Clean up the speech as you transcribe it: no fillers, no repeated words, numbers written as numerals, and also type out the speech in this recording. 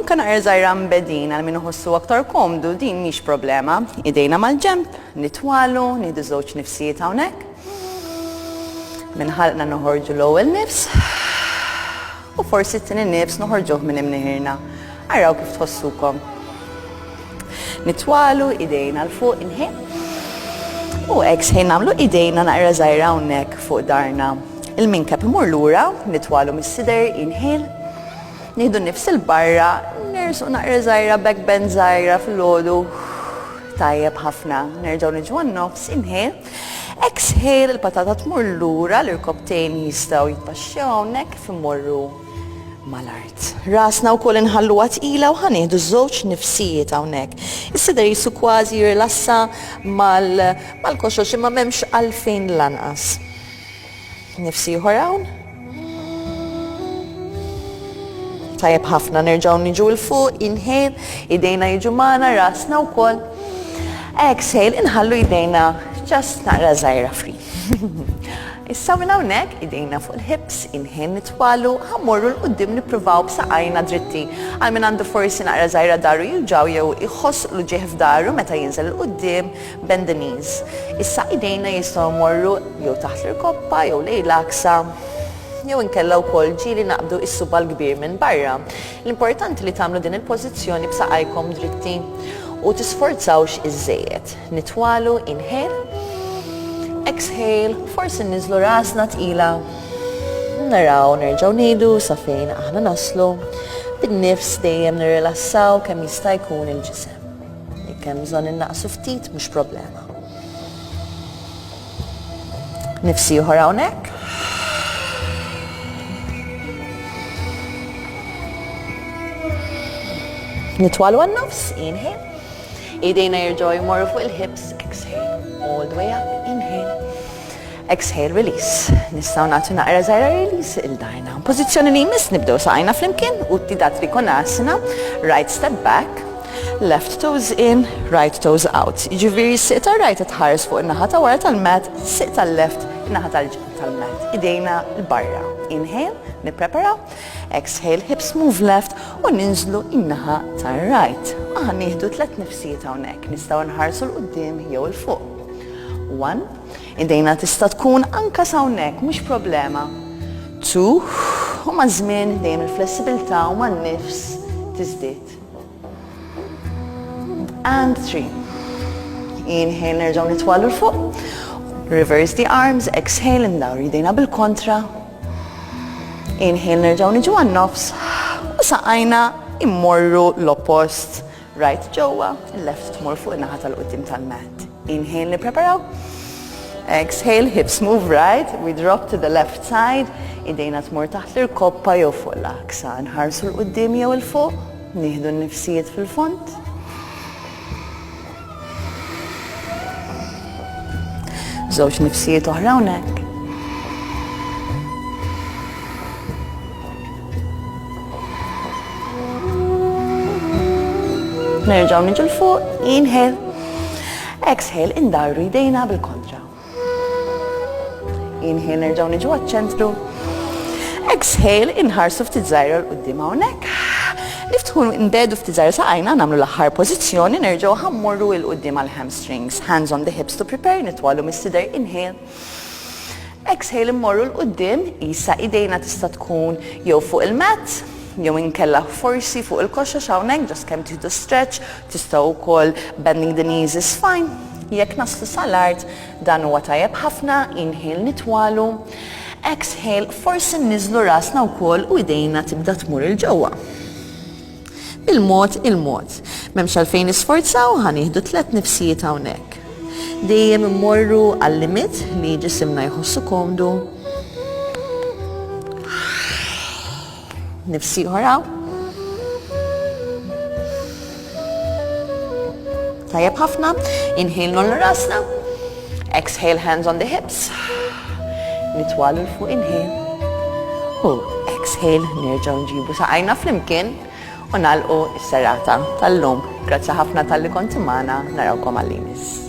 anka naqra żgħira mbedin għal min iħossu aktar komdu din mhix problema. Idejna mal-ġenb, nitwalu, nieħdu żewġ nifsijiet hawnhekk. Minn ħalqna noħorġu l-ewwel nifs u forsi t-tieni nifs noħorġuh minn imnieħirna. Araw kif tħossukom. Nitwalu, idejna l-fuq, inħel. U exhale nagħmlu idejna naqra żgħira hawnhekk fuq darna. Il-minkep imur lura, nitwalu mis-sider, inhel. Nieħdu nnifs il-barra, nersuq naqra żgħira, back bend żgħira fil-għodu. Tajjeb ħafna, nerġgħu niġu għan-nofs, inhel. Exhale, il-patata tmur lura, l-irkobtejn jistgħu jitpaxxew hawnhekk kif imorru mal-art. Rasna wkoll inħalluha tqila u ħanieħdu żewġ nifsijiet hawnhekk. Is-sider jisu kważi jirlassa mal-koxox imma m'hemmx għalfejn lanqas. Nifsi ieħor hawn. Tajjeb ħafna nerġgħu niġu l fuq, inhale, idejna jiġu magħna, rasna wkoll. Exhale, inħallu idejna just naqra żgħira free. Issa minn hawnhekk idejna fuq il-hips, inhale nitwalu, ħammorru l-qudiem nippruvaw b'saqajna dritti. Għal min għandu forsi naqra żgħira daru jiġaw jew iħoss l ġieħ f'daru meta jinżel il-qudiem bend the knees. Issa idejna jistgħu mmorru jew taħt l-irkoppa jew lejn l-aksa. Jew inkella wkoll ġieli naqbdu is-suba l-kbir minn barra. L-importanti li tagħmlu din il-pożizzjoni b'saqajkom dritti u tisforzawx iż-żejjed. Nitwalu, inhale. Exhale, forsi niżlu rasna tqila. Naraw nerġgħu ngħidu sa fejn aħna naslu. Bin-nifs dejjem nirrilassaw kemm jista' jkun il-ġisem. Jekk hemm bżonn innaqsu ftit mhux problema. Nifsi ieħor hawnhekk. Nitwalu għan-nofs, inhale. Idejna jerġgħu jmorru fuq il-hips, exhale. All the way up, inhale. Exhale, release. Nistgħu nagħtu naqra żgħira release il-darna. Pożizzjoni li jmiss nibdew saqajna flimkien u tidat trikonasana. Right step back, left toes in, right toes out. Jiġifieri s-siq tar-right tħares fuq in-naħa ta' wara tal-mat, s-siq tal-left in-naħa tal-mat. Idejna l-barra. Inhale, nippreparaw. Exhale, hips move left u ninżlu in-naħa tar-right. Aħna nieħdu 3 nifsijiet hawnhekk. Nistgħu nħarsu l-qudiem jew il-fuq. 1. Idejna tista' tkun anka hawnhekk, mhux problema. 2. U ma' żmien dejjem il-flessibilità u man-nifs tiżdied. And 3. Inhale nerġgħu nitwalu l fuq. Reverse the arms, exhale indawru idejna bil-kontra. Inhale nerġgħu niġu għan-nofs. U saqajna immorru l-oppost. Right ġewwa, left tmur fuq in-naħa tal-qudiem tal-mat. Inhale nippreparaw. Exhale, hips move right. We drop to the left side. Idejna tmur taħt l-irkoppa jew fuq l-aksa. Nħarsu l-qudiem jew il-fuq. Nieħdu n-nifsijiet fil-font. Żewġ nifsijiet oħra hawnhekk. Nerġgħu niġu l-fuq, inhale. Exhale, indarru idejna bil-kontra. Inhale, nerġgħu niġu għaċ-ċentru. Exhale, inħarsu ftit żgħira l-qudiem hawnhekk. Niftħu nbedu ftit żgħira saqajna nagħmlu l-aħħar pożizzjoni, nerġgħu ħammorru l qudiem għall-hamstrings. Hands on the hips to prepare, nitwalu mis-sider, inhale. Exhale, immorru l-qudiem, issa idejna tista' tkun jew fuq il-mat, jew inkella forsi fuq il-koxxa hawnhekk, just kemm tieħdu stretch, tistgħu wkoll bending the knees is fine. Jekk naslu sal-art, dan huwa tajjeb ħafna, inhale nitwalu. Exhale, forsi niżlu rasna wkoll u idejna tibda tmur il-ġewwa. Bil-mod il-mod. M'hemmx għalfejn nisforzaw, ħanieħdu 3 nifsijiet hawnhekk. Dejjem immorru għal-limit li ġisimna jħossu komdu. Nifsi ħoraw. Tajjeb ħafna. Inhale nollu rasna. Exhale, hands on the hips. Nitwalu l-fuq, inhale. U exhale, nerġgħu nġibu saqajna flimkien u nagħlqu s-serata tal-lum. Grazzi ħafna tal-li kontu magħna, narawkom għall-imis.